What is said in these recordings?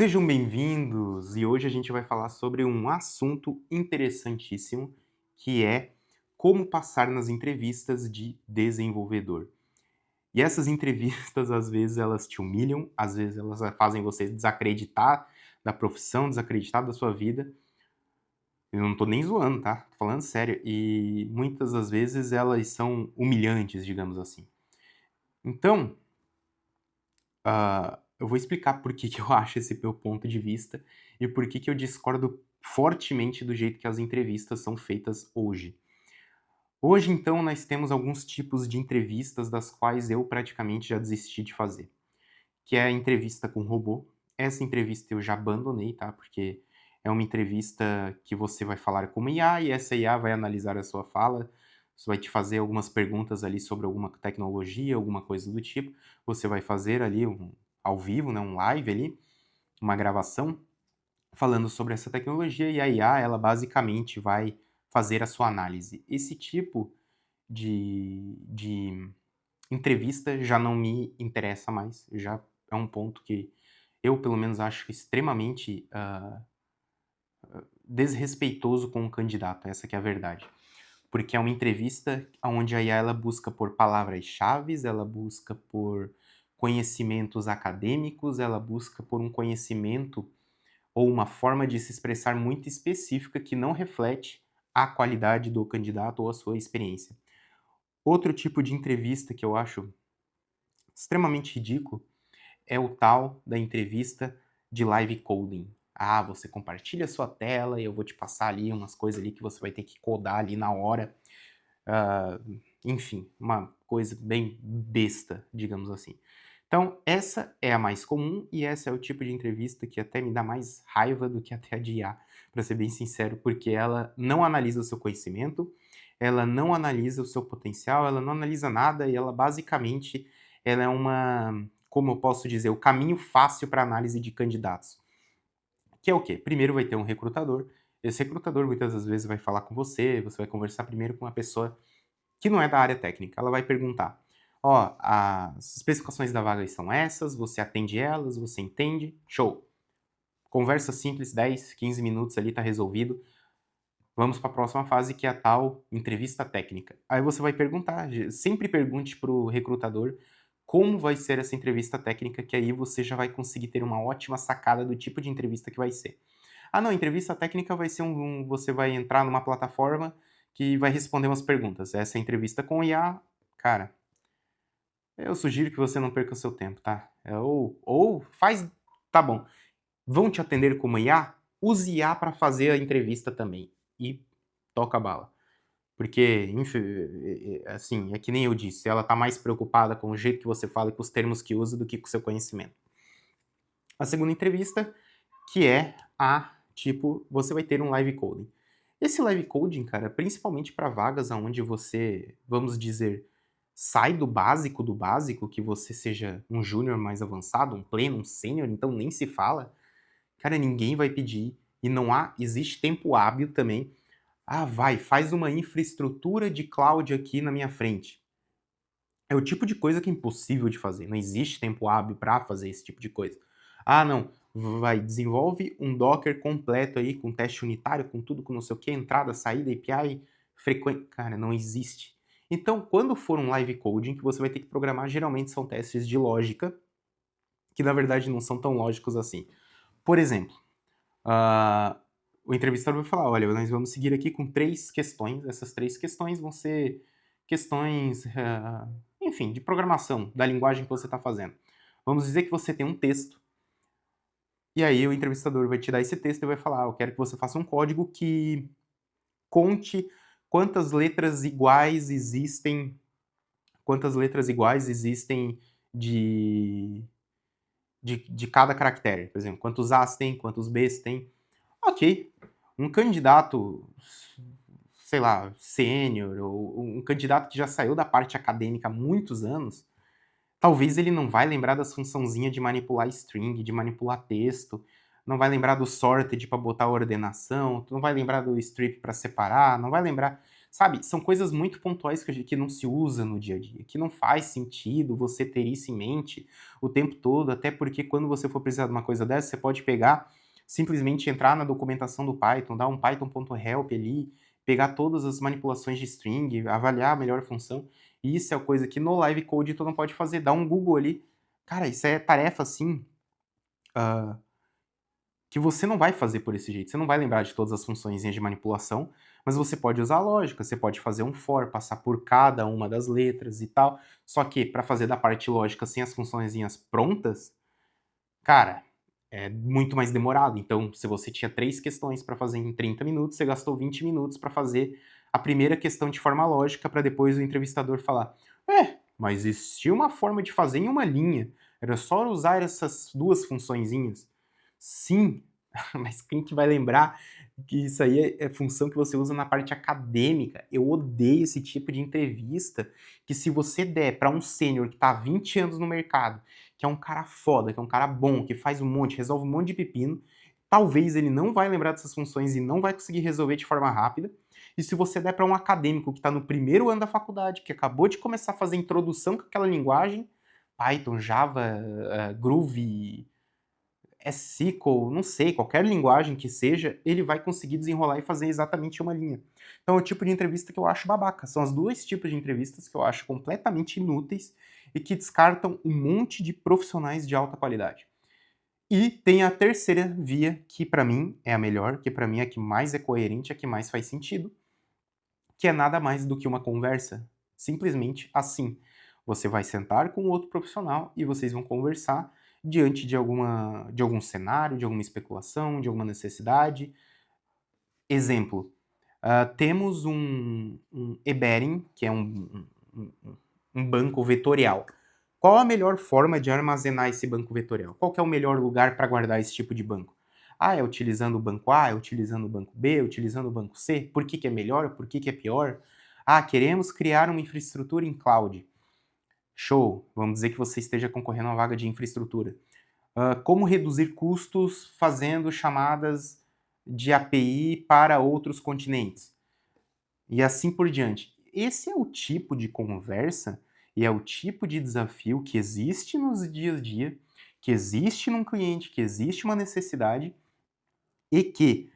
Sejam bem-vindos! E hoje a gente vai falar sobre um assunto interessantíssimo, que é como passar nas entrevistas de desenvolvedor. E essas entrevistas, às vezes, elas te humilham, às vezes elas fazem você desacreditar da profissão, desacreditar da sua vida. Eu não tô nem zoando, tá? Tô falando sério. E muitas das vezes elas são humilhantes, digamos assim. Então, eu vou explicar por que que eu acho esse meu ponto de vista e por que que eu discordo fortemente do jeito que as entrevistas são feitas hoje. Hoje, então, nós temos alguns tipos de entrevistas das quais eu praticamente já desisti de fazer, que é a entrevista com robô. Essa entrevista eu já abandonei, tá? Porque é uma entrevista que você vai falar com uma IA e essa IA vai analisar a sua fala, você vai te fazer algumas perguntas ali sobre alguma tecnologia, alguma coisa do tipo. Você vai fazer ali ao vivo, né, um live ali, uma gravação falando sobre essa tecnologia e a IA, ela basicamente vai fazer a sua análise. Esse tipo de entrevista já não me interessa mais, já é um ponto que eu, pelo menos, acho extremamente desrespeitoso com o candidato, essa que é a verdade. Porque é uma entrevista onde a IA ela busca por palavras-chaves, ela busca por conhecimentos acadêmicos, ela busca por um conhecimento ou uma forma de se expressar muito específica que não reflete a qualidade do candidato ou a sua experiência. Outro tipo de entrevista que eu acho extremamente ridículo é o tal da entrevista de live coding. Ah, você compartilha a sua tela e eu vou te passar ali umas coisas ali que você vai ter que codar ali na hora. Ah, enfim, uma coisa bem besta, digamos assim. Então, essa é a mais comum e essa é o tipo de entrevista que até me dá mais raiva do que até a de IA, para ser bem sincero, porque ela não analisa o seu conhecimento, ela não analisa o seu potencial, ela não analisa nada e ela basicamente ela é uma, como eu posso dizer, o caminho fácil para análise de candidatos. Que é o quê? Primeiro vai ter um recrutador, esse recrutador muitas das vezes vai falar com você, você vai conversar primeiro com uma pessoa que não é da área técnica. Ela vai perguntar: ó, as especificações da vaga são essas, você atende elas, você entende? Show. Conversa simples, 10, 15 minutos ali, tá resolvido. Vamos para a próxima fase, que é a tal entrevista técnica. Aí você vai perguntar, sempre pergunte para o recrutador como vai ser essa entrevista técnica, que aí você já vai conseguir ter uma ótima sacada do tipo de entrevista que vai ser. Ah, não, entrevista técnica vai ser você vai entrar numa plataforma que vai responder umas perguntas. Essa é a entrevista com o IA, cara, eu sugiro que você não perca o seu tempo, tá? Ou faz, tá bom, vão te atender como IA? Use IA para fazer a entrevista também e toca a bala. Porque, assim, é que nem eu disse, ela tá mais preocupada com o jeito que você fala e com os termos que usa do que com o seu conhecimento. A segunda entrevista, que é tipo, você vai ter um live coding. Esse live coding, cara, principalmente para vagas aonde você, vamos dizer, sai do básico, que você seja um júnior mais avançado, um pleno, um sênior, então nem se fala. Cara, ninguém vai pedir e não existe tempo hábil também. Ah, vai, faz uma infraestrutura de cloud aqui na minha frente. É o tipo de coisa que é impossível de fazer. Não existe tempo hábil para fazer esse tipo de coisa. Ah, não. Vai, desenvolve um Docker completo aí, com teste unitário, com tudo, com não sei o que, entrada, saída, API, frequente. Cara, não existe. Então, quando for um live coding que você vai ter que programar, geralmente são testes de lógica, que na verdade não são tão lógicos assim. Por exemplo, ah, o entrevistador vai falar: olha, nós vamos seguir aqui com 3 questões. Essas 3 questões vão ser questões, enfim, de programação, da linguagem que você está fazendo. Vamos dizer que você tem um texto, e aí o entrevistador vai te dar esse texto e vai falar: eu quero que você faça um código que conte quantas letras iguais existem, quantas letras iguais existem de, de cada caractere. Por exemplo, quantos As tem, quantos Bs tem. Ok, um candidato, sei lá, sênior, ou um candidato que já saiu da parte acadêmica há muitos anos, talvez ele não vai lembrar das funçãozinhas de manipular string, de manipular texto, não vai lembrar do sorted para botar a ordenação, não vai lembrar do strip para separar, não vai lembrar. Sabe, são coisas muito pontuais que não se usa no dia a dia, que não faz sentido você ter isso em mente o tempo todo, até porque quando você for precisar de uma coisa dessa, você pode pegar, simplesmente entrar na documentação do Python, dar um python.help ali, pegar todas as manipulações de string, avaliar a melhor função, e isso é a coisa que no live code tu não pode fazer, dá um Google ali. Cara, isso é tarefa assim, ah, que você não vai fazer por esse jeito. Você não vai lembrar de todas as funções de manipulação, mas você pode usar a lógica, você pode fazer um for, passar por cada uma das letras e tal. Só que para fazer da parte lógica sem as funçõezinhas prontas, cara, é muito mais demorado. Então, se você tinha 3 questões para fazer em 30 minutos, você gastou 20 minutos para fazer a primeira questão de forma lógica, para depois o entrevistador falar: mas existia uma forma de fazer em uma linha. Era só usar essas duas funçõezinhas. Sim, mas quem que vai lembrar que isso aí é função que você usa na parte acadêmica? Eu odeio esse tipo de entrevista que se você der para um sênior que está há 20 anos no mercado, que é um cara foda, que é um cara bom, que faz um monte, resolve um monte de pepino, talvez ele não vai lembrar dessas funções e não vai conseguir resolver de forma rápida. E se você der para um acadêmico que está no primeiro ano da faculdade, que acabou de começar a fazer introdução com aquela linguagem, Python, Java, Groovy, SQL, não sei, qualquer linguagem que seja, ele vai conseguir desenrolar e fazer exatamente uma linha. Então é o tipo de entrevista que eu acho babaca. São os dois tipos de entrevistas que eu acho completamente inúteis e que descartam um monte de profissionais de alta qualidade. E tem a terceira via, que para mim é a melhor, que para mim é a que mais é coerente, a que mais faz sentido, que é nada mais do que uma conversa. Simplesmente assim. Você vai sentar com outro profissional e vocês vão conversar diante de algum cenário, de alguma especulação, de alguma necessidade. Exemplo, temos um Eberin, que é um, um banco vetorial. Qual a melhor forma de armazenar esse banco vetorial? Qual que é o melhor lugar para guardar esse tipo de banco? Ah, é utilizando o banco A, é utilizando o banco B, é utilizando o banco C? Por que é melhor? Por que é pior? Ah, queremos criar uma infraestrutura em cloud. Show! Vamos dizer que você esteja concorrendo a uma vaga de infraestrutura. Como reduzir custos fazendo chamadas de API para outros continentes? E assim por diante. Esse é o tipo de conversa e é o tipo de desafio que existe nos dias a dia, que existe num cliente, que existe uma necessidade e que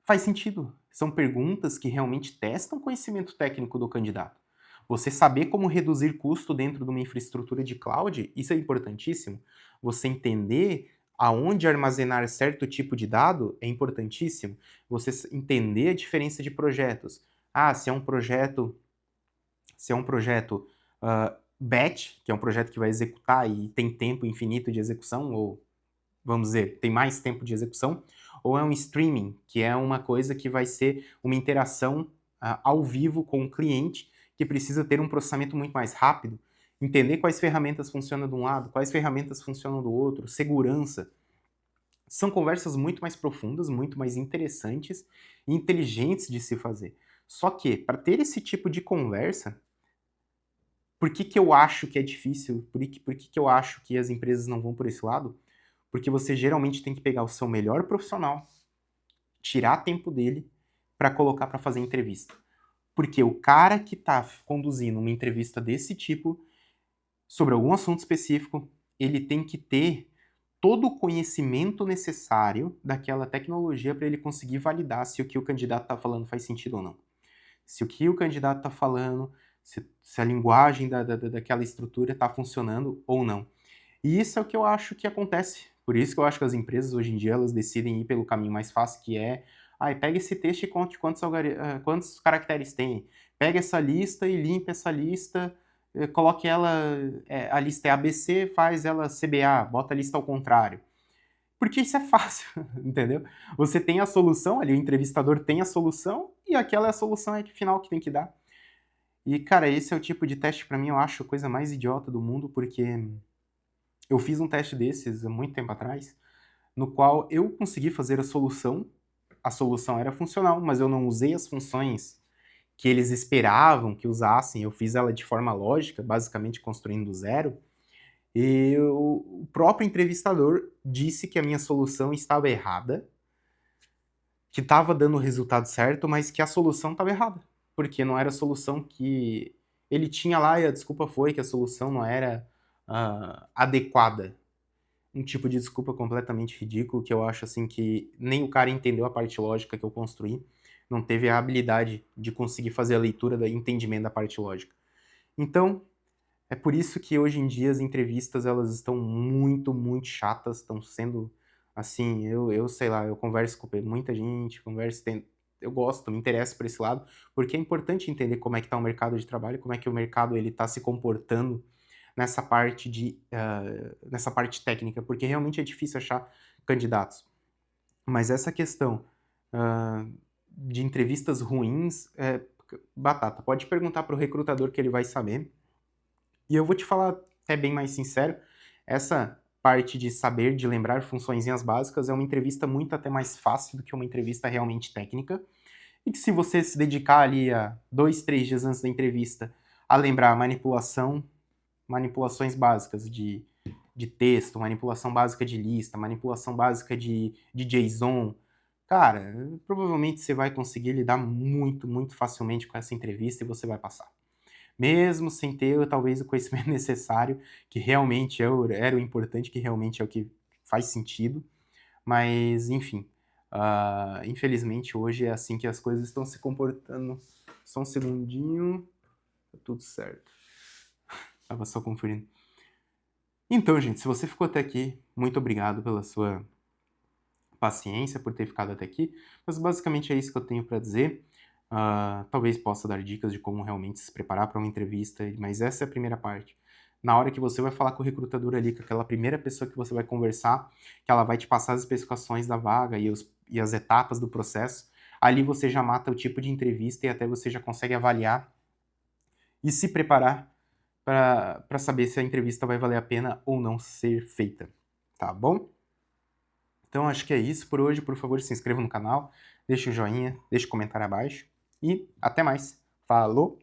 faz sentido. São perguntas que realmente testam o conhecimento técnico do candidato. Você saber como reduzir custo dentro de uma infraestrutura de cloud, isso é importantíssimo. Você entender aonde armazenar certo tipo de dado é importantíssimo. Você entender a diferença de projetos. Ah, se é um projeto batch, que é um projeto que vai executar e tem tempo infinito de execução, ou vamos dizer, tem mais tempo de execução, ou é um streaming, que é uma coisa que vai ser uma interação ao vivo com o cliente, que precisa ter um processamento muito mais rápido, entender quais ferramentas funcionam de um lado, quais ferramentas funcionam do outro, segurança. São conversas muito mais profundas, muito mais interessantes e inteligentes de se fazer. Só que, para ter esse tipo de conversa, por que que eu acho que é difícil? Por que eu acho que as empresas não vão por esse lado? Porque você geralmente tem que pegar o seu melhor profissional, tirar tempo dele para colocar para fazer entrevista. Porque o cara que está conduzindo uma entrevista desse tipo, sobre algum assunto específico, ele tem que ter todo o conhecimento necessário daquela tecnologia para ele conseguir validar se o que o candidato está falando faz sentido ou não. Se o que o candidato está falando, se a linguagem daquela estrutura está funcionando ou não. E isso é o que eu acho que acontece. Por isso que eu acho que as empresas hoje em dia elas decidem ir pelo caminho mais fácil, que é, pega esse texto e conte quantos caracteres tem. Pega essa lista e limpa essa lista, coloque ela, a lista é ABC, faz ela CBA, bota a lista ao contrário. Porque isso é fácil, entendeu? Você tem a solução ali, o entrevistador tem a solução e aquela é a solução final que tem que dar. E, cara, esse é o tipo de teste, pra mim, eu acho a coisa mais idiota do mundo, porque eu fiz um teste desses há muito tempo atrás, no qual eu consegui fazer a solução era funcional, mas eu não usei as funções que eles esperavam que usassem, eu fiz ela de forma lógica, basicamente construindo do zero, e o próprio entrevistador disse que a minha solução estava errada, que estava dando o resultado certo, mas que a solução estava errada. porque não era a solução que ele tinha lá e a desculpa foi que a solução não era adequada. Um tipo de desculpa completamente ridículo, que eu acho assim que nem o cara entendeu a parte lógica que eu construí, não teve a habilidade de conseguir fazer a leitura do entendimento da parte lógica. Então, é por isso que hoje em dia as entrevistas elas estão muito, muito chatas, estão sendo assim, eu sei lá, eu converso com muita gente, eu gosto, me interesso por esse lado, porque é importante entender como é que está o mercado de trabalho, como é que o mercado ele está se comportando nessa parte técnica, porque realmente é difícil achar candidatos. Mas essa questão uh, de entrevistas ruins, batata. Pode perguntar para o recrutador que ele vai saber. E eu vou te falar até bem mais sincero, essa parte de saber, de lembrar funçõezinhas básicas é uma entrevista muito até mais fácil do que uma entrevista realmente técnica. E que se você se dedicar ali a 2, 3 dias antes da entrevista a lembrar manipulações básicas de texto, manipulação básica de lista, manipulação básica de JSON, cara, provavelmente você vai conseguir lidar muito, muito facilmente com essa entrevista e você vai passar. Mesmo sem ter talvez o conhecimento necessário, que realmente era o importante, que realmente é o que faz sentido, mas enfim, infelizmente hoje é assim que as coisas estão se comportando. Só um segundinho, tá tudo certo. Tava só conferindo. Então, gente, se você ficou até aqui, muito obrigado pela sua paciência, por ter ficado até aqui. Mas basicamente é isso que eu tenho para dizer. Talvez possa dar dicas de como realmente se preparar para uma entrevista, mas essa é a primeira parte. Na hora que você vai falar com o recrutador ali, com aquela primeira pessoa que você vai conversar, que ela vai te passar as especificações da vaga e as etapas do processo, ali você já mata o tipo de entrevista e até você já consegue avaliar e se preparar para saber se a entrevista vai valer a pena ou não ser feita. Tá bom? Então acho que é isso por hoje. Por favor, se inscreva no canal, deixe um joinha, deixe um comentário abaixo e até mais. Falou!